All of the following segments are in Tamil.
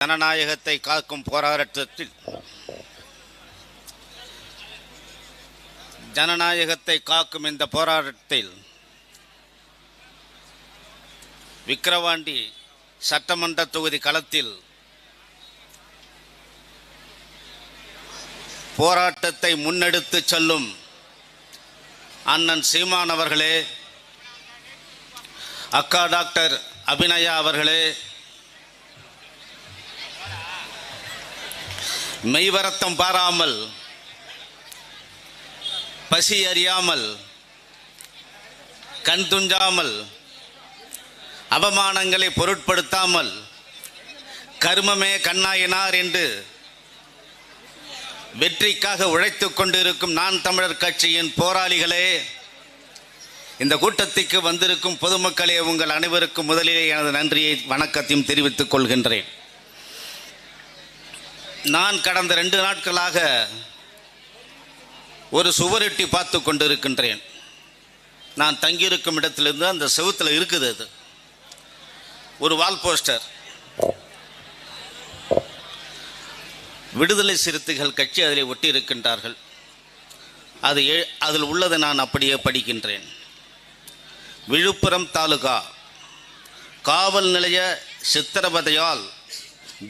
ஜனநாயகத்தை காக்கும் போராட்டத்தில் ஜனநாயகத்தை காக்கும் இந்த போராட்டத்தில் விக்கிரவாண்டி சட்டமன்ற தொகுதி களத்தில் போராட்டத்தை முன்னெடுத்து செல்லும் அண்ணன் சீமான் அவர்களே, அக்கா டாக்டர் அபிநயா அவர்களே, மெய்வரத்தம் பாராமல், பசி அறியாமல், கண் துஞ்சாமல், அவமானங்களை பொருட்படுத்தாமல் கர்மமே கண்ணாயினார் என்று வெற்றிக்காக உழைத்துக் கொண்டிருக்கும் நான் தமிழர் கட்சியின் போராளிகளே, இந்த கூட்டத்திற்கு வந்திருக்கும் பொதுமக்களே, உங்கள் அனைவருக்கும் முதலிலே எனது நன்றியை வணக்கத்தையும் தெரிவித்துக் கொள்கின்றேன். நான் கடந்த 2 நாட்களாக ஒரு சுவரொட்டி பார்த்து கொண்டிருக்கின்றேன். நான் தங்கியிருக்கும் இடத்திலிருந்து அந்த செவுத்தில் இருக்குது. அது ஒரு வால் போஸ்டர். விடுதலை சிறுத்தைகள் கட்சி அதில் ஒட்டி இருக்கின்றார்கள். அதில் உள்ளதை நான் அப்படியே படிக்கின்றேன். விழுப்புரம் தாலுகா காவல் நிலைய சித்திரவதையால்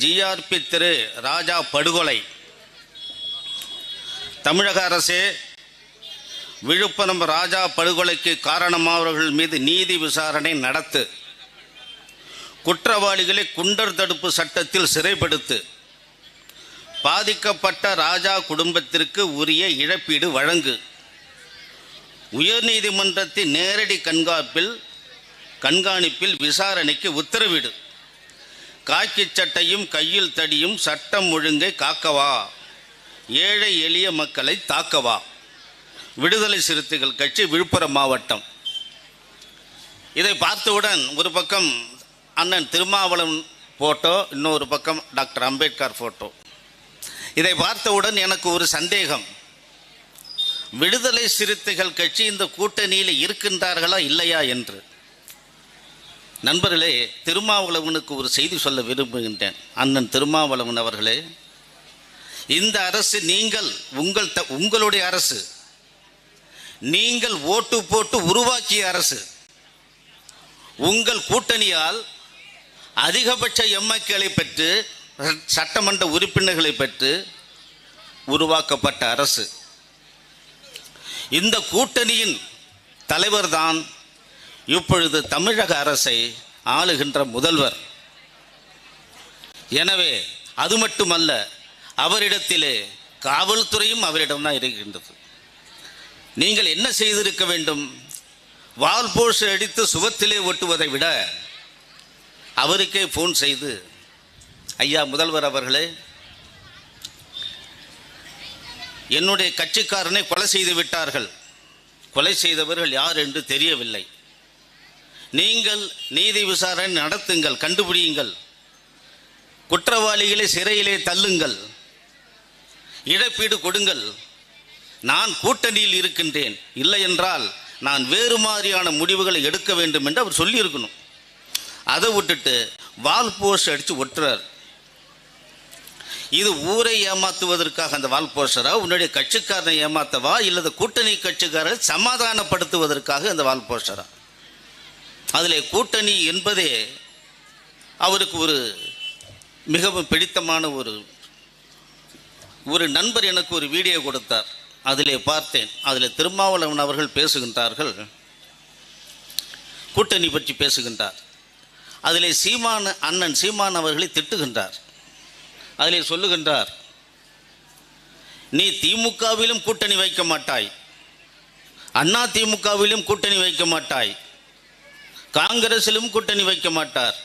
ஜிஆர்பி திரு ராஜா படுகொலை. தமிழக அரசே, விழுப்புரம் ராஜா படுகொலைக்கு காரணமானவர்கள் மீது நீதி விசாரணை நடத்து, குற்றவாளிகளை குண்டர் தடுப்பு சட்டத்தில் சிறைப்படுத்து, பாதிக்கப்பட்ட ராஜா குடும்பத்திற்கு உரிய இழப்பீடு வழங்கு, உயர்நீதிமன்றத்தின் நேரடி கண்காணிப்பில் விசாரணைக்கு உத்தரவிடு, காக்கி சட்டையும் கையில் தடியும் சட்டம் ஒழுங்கை காக்கவா, ஏழை எளிய மக்களை தாக்கவா. விடுதலை சிறுத்தைகள் கட்சி, விழுப்புரம் மாவட்டம். இதை பார்த்தவுடன் ஒரு பக்கம் அண்ணன் திருமாவளவன் போட்டோ, இன்னொரு பக்கம் டாக்டர் அம்பேத்கர் போட்டோ. இதை பார்த்தவுடன் எனக்கு ஒரு சந்தேகம், விடுதலை சிறுத்தைகள் கட்சி இந்த கூட்டணியில் இருக்கின்றார்களா இல்லையா என்று. நண்பர்களே, திருமாவளவனுக்கு ஒரு செய்தி சொல்ல விரும்புகின்றேன். அண்ணன் திருமாவளவன் அவர்களே, இந்த அரசு உங்களுடைய அரசு, நீங்கள் ஓட்டு போட்டு உருவாக்கிய அரசு. உங்கள் கூட்டணியால் அதிகபட்ச எம்எல்ஏக்களை பெற்று, சட்டமன்ற உறுப்பினர்களை பெற்று உருவாக்கப்பட்ட அரசு. இந்த கூட்டணியின் தலைவர்தான் இப்பொழுது தமிழக அரசை ஆளுகின்ற முதல்வர். எனவே அது மட்டுமல்ல, அவரிடத்திலே காவல்துறையும் அவரிடம்தான் இருக்கின்றது. நீங்கள் என்ன செய்திருக்க வேண்டும்? வால் போஸ்டர் அடித்து சுவத்திலே ஒட்டுவதை விட அவருக்கே ஃபோன் செய்து, ஐயா முதல்வர் அவர்களே, என்னுடைய கட்சிக்காரனை கொலை செய்து விட்டார்கள், கொலை செய்தவர்கள் யார் என்று தெரியவில்லை, நீங்கள் நீதி விசாரணை நடத்துங்கள், கண்டுபிடியுங்கள், குற்றவாளிகளை சிறையிலே தள்ளுங்கள், இழப்பீடு கொடுங்கள், நான் கூட்டணியில் இருக்கின்றேன், இல்லை என்றால் நான் வேறு மாதிரியான முடிவுகளை எடுக்க வேண்டும் என்று அவர் சொல்லியிருக்கணும். அதை விட்டுட்டு வால் போஸ்ட் அடித்து ஒட்டுறார். இது ஊரை ஏமாற்றுவதற்காக அந்த வால் போஸ்டரா, உன்னுடைய கட்சிக்காரனை ஏமாத்தவா, இல்லது கூட்டணி கட்சிக்காரரை சமாதானப்படுத்துவதற்காக அந்த வால் போஸ்டரா? அதில் கூட்டணி என்பதே அவருக்கு ஒரு மிகவும் பிடித்தமான ஒரு நண்பர் எனக்கு ஒரு வீடியோ கொடுத்தார். அதிலே பார்த்தேன். அதில் திருமாவளவன் அவர்கள் பேசுகின்றார்கள், கூட்டணி பற்றி பேசுகின்றார். அதிலே அண்ணன் சீமான் அவர்களை திட்டுகின்றார். அதிலே சொல்லுகின்றார், நீ திமுகவிலும் கூட்டணி வைக்க மாட்டாய், அண்ணா திமுகவிலும் கூட்டணி வைக்க மாட்டாய், காங்கிரஸிலும் கூட்டணி வைக்க மாட்டார்,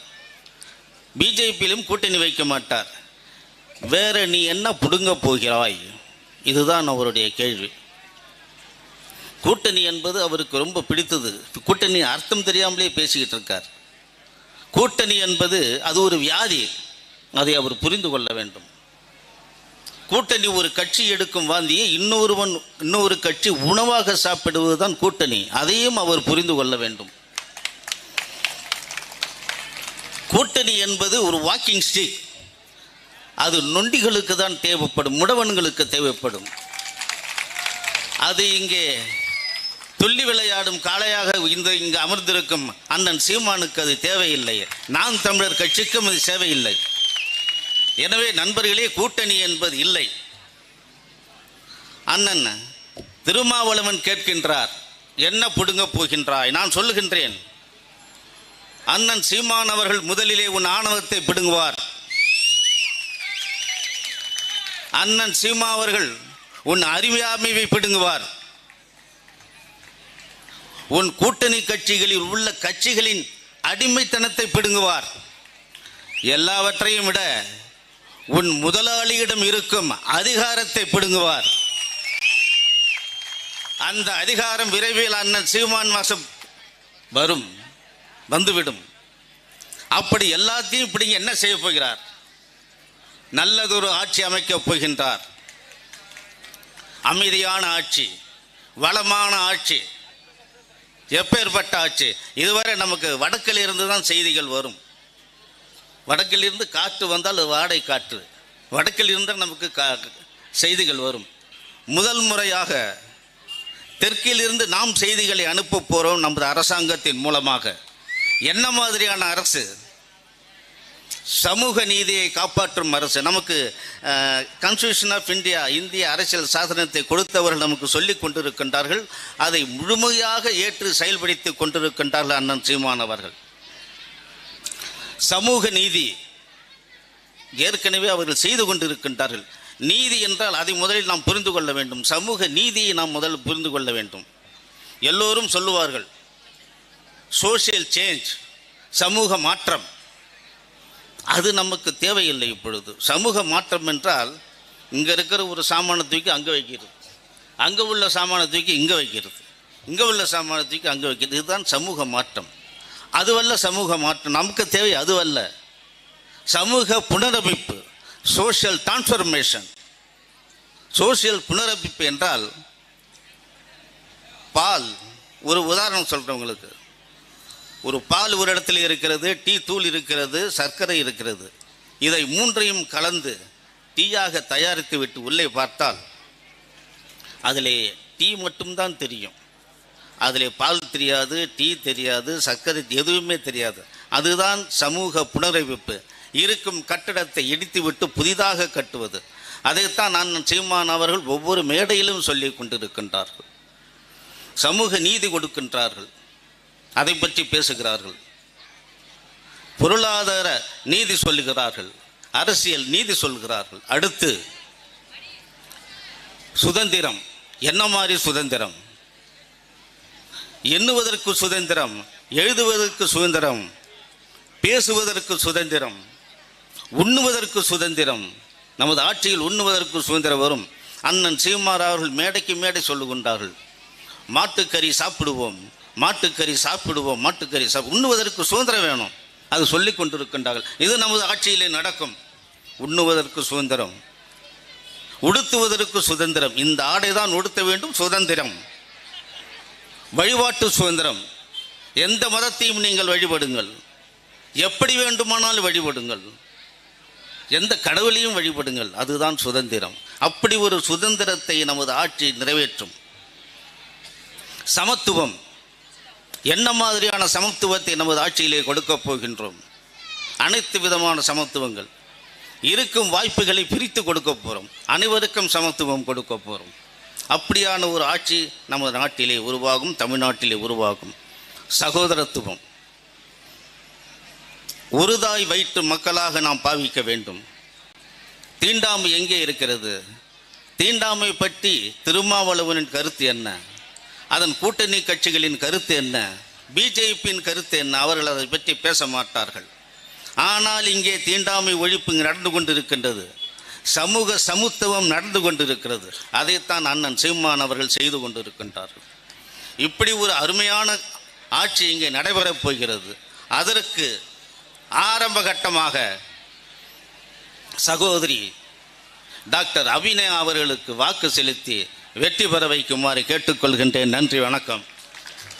பிஜேபியிலும் கூட்டணி வைக்க மாட்டார், வேற நீ என்ன புடுங்க போகிறாய்? இதுதான் அவருடைய கேள்வி. கூட்டணி என்பது அவருக்கு ரொம்ப பிடித்தது. கூட்டணி அர்த்தம் தெரியாமலே பேசிக்கிட்டு இருக்கார். கூட்டணி என்பது அது ஒரு வியாதி, அதை அவர் புரிந்து கொள்ள வேண்டும். கூட்டணி ஒரு கட்சி எடுக்கும் வாந்தியை இன்னொரு கட்சி உணவாக சாப்பிடுவதுதான் கூட்டணி. அதையும் அவர் புரிந்து கொள்ள வேண்டும். கூட்டணி என்பது ஒரு வாக்கிங் ஸ்டிக். அது நொண்டிகளுக்கு தான் தேவைப்படும், முடவன்களுக்கு தேவைப்படும். அது இங்கே துள்ளி விளையாடும் காளையாக இங்கு அமர்ந்திருக்கும் அண்ணன் சீமானுக்கு அது தேவையில்லை. நாம் தமிழர் கட்சிக்கும் அது தேவையில்லை. எனவே நண்பர்களே, கூட்டணி என்பது இல்லை. அண்ணன் திருமாவளவன் கேட்கின்றார், என்ன புடுங்க போகின்றாய்? நான் சொல்லுகின்றேன், அண்ணன் சீமான் அவர்கள் முதலிலே உன் ஆணவத்தை பிடுங்குவார். அண்ணன் சீமா அவர்கள் உன் அறியாமையை பிடுங்குவார். உன் கூட்டணி கட்சிகளில் உள்ள கட்சிகளின் அடிமைத்தனத்தை பிடுங்குவார். எல்லாவற்றையும் விட உன் முதலாளியிடம் இருக்கும் அதிகாரத்தை பிடுங்குவார். அந்த அதிகாரம் விரைவில் அண்ணன் சீமான் வாசம் வரும், வந்துவிடும். அப்படி எல்லாத்தையும் பிடிங்க என்ன செய்ய போகிறார்? நல்லதொரு ஆட்சி அமைக்கப் போகின்றார். அமைதியான ஆட்சி, வளமான ஆட்சி. எப்பேற்பட்ட ஆட்சி? இதுவரை நமக்கு வடக்கில் இருந்து தான் செய்திகள் வரும். வடக்கில் இருந்து காற்று வந்தால் வாடை காற்று, வடக்கில் இருந்தால் நமக்கு செய்திகள் வரும். முதல் முறையாக தெற்கில் இருந்து நாம் செய்திகளை அனுப்ப போகிறோம் நமது அரசாங்கத்தின் மூலமாக. என்ன மாதிரியான அரசு? சமூக நீதியை காப்பாற்றும் அரசு. நமக்கு கான்ஸ்டிடியூஷன் ஆஃப் இந்தியா, இந்திய அரசியல் சாசனத்தை கொடுத்தவர்கள் நமக்கு சொல்லிக் கொண்டிருக்கின்றார்கள். அதை முழுமையாக ஏற்று செயல்படுத்தி கொண்டிருக்கின்றார்கள் அண்ணன் சீமான் அவர்கள். சமூக நீதி ஏற்கனவே அவர்கள் செய்து கொண்டிருக்கின்றார்கள். நீதி என்றால் அதை முதலில் நாம் புரிந்து கொள்ள வேண்டும். சமூக நீதியை நாம் முதலில் புரிந்து கொள்ள வேண்டும். எல்லோரும் சொல்லுவார்கள் சோசியல் சேஞ்ச், சமூக மாற்றம். அது நமக்கு தேவையில்லை. இப்பொழுது சமூக மாற்றம் என்றால் இங்கே இருக்கிற ஒரு சாமானை தூக்கி அங்கே வைக்கிறது, அங்கே உள்ள சாமானை தூக்கி இங்கே வைக்கிறது, இங்கே உள்ள சாமானை தூக்கி அங்கே வைக்கிறது. இதுதான் சமூக மாற்றம். அதுவல்ல சமூக மாற்றம். நமக்கு தேவை அதுவல்ல. சமூக புனரமைப்பு, சோஷியல் டிரான்ஸ்ஃபர்மேஷன். சோஷியல் புனரமைப்பு என்றால் பால், ஒரு உதாரணம் சொல்கிறேன் உங்களுக்கு. ஒரு பால் ஒரு இடத்துல இருக்கிறது, டீ தூள் இருக்கிறது, சர்க்கரை இருக்கிறது. இதை மூன்றையும் கலந்து டீயாக தயாரித்து விட்டு உள்ளே பார்த்தால் அதிலே டீ மட்டும்தான் தெரியும். அதிலே பால் தெரியாது, டீ தெரியாது, சர்க்கரை எதுவுமே தெரியாது. அதுதான் சமூக புனரமைப்பு. இருக்கும் கட்டடத்தை இடித்துவிட்டு புதிதாக கட்டுவது. அதைத்தான் நான் சீமான் அவர்கள் ஒவ்வொரு மேடையிலும் சொல்லி கொண்டிருக்கின்றார்கள். சமூக நீதி கொடுக்கின்றார்கள், அதை பற்றி பேசுகிறார்கள். பொருளாதார நீதி சொல்லுகிறார்கள், அரசியல் நீதி சொல்கிறார்கள். அடுத்து சுதந்திரம். என்ன மாதிரி சுதந்திரம்? எண்ணுவதற்கு சுதந்திரம், எழுதுவதற்கு சுதந்திரம், பேசுவதற்கு சுதந்திரம், உண்ணுவதற்கு சுதந்திரம். நமது ஆட்சியில் உண்ணுவதற்கு சுதந்திரம் வரும். அண்ணன் சீமான் அவர்கள் மேடைக்கு மேடை சொல்லுகின்றார்கள், மாட்டுக்கறி சாப்பிடுவோம், மாட்டுக்கறி சாப்பிடுவோம், மாட்டுக்கறி உண்ணுவதற்கு சுதந்திரம் வேணும். அது சொல்லி கொண்டிருக்கின்றார்கள். இது நமது ஆட்சியிலே நடக்கும். உண்ணுவதற்கு சுதந்திரம், உடுத்துவதற்கு சுதந்திரம். இந்த ஆடை தான் உடுத்த வேண்டும், சுதந்திரம். வழிபாட்டு சுதந்திரம். எந்த மதத்தையும் நீங்கள் வழிபடுங்கள், எப்படி வேண்டுமானாலும் வழிபடுங்கள், எந்த கடவுளையும் வழிபடுங்கள், அதுதான் சுதந்திரம். அப்படி ஒரு சுதந்திரத்தை நமது ஆட்சி நிறைவேற்றும். சமத்துவம். என்ன மாதிரியான சமத்துவத்தை நமது ஆட்சியிலே கொடுக்கப் போகின்றோம்? அனைத்து விதமான சமத்துவங்கள். இருக்கும் வாய்ப்புகளை பிரித்து கொடுக்க போகிறோம். அனைவருக்கும் சமத்துவம் கொடுக்க போகிறோம். அப்படியான ஒரு ஆட்சி நமது நாட்டிலே உருவாகும், தமிழ்நாட்டிலே உருவாகும். சகோதரத்துவம். ஒரு தாய் வயிற்று மக்களாக நாம் பாவிக்க வேண்டும். தீண்டாமை எங்கே இருக்கிறது? தீண்டாமை பற்றி திருமாவளவனின் கருத்து என்ன? அதன் கூட்டணி கட்சிகளின் கருத்து என்ன? பிஜேபியின் கருத்து என்ன? அவர்கள் அதை பற்றி பேச மாட்டார்கள். ஆனால் இங்கே தீண்டாமை ஒழிப்பு நடந்து கொண்டிருக்கின்றது, சமூக சமத்துவம் நடந்து கொண்டிருக்கிறது. அதைத்தான் அண்ணன் சீமான் அவர்கள் செய்து கொண்டிருக்கின்றார்கள். இப்படி ஒரு அருமையான ஆட்சி இங்கே நடைபெறப் போகிறது. அதற்கு ஆரம்ப கட்டமாக சகோதரி டாக்டர் அபிநயா அவர்களுக்கு வாக்கு செலுத்தி வெற்றி பெற வைக்குமாறு கேட்டுக்கொள்கின்றேன். நன்றி, வணக்கம்.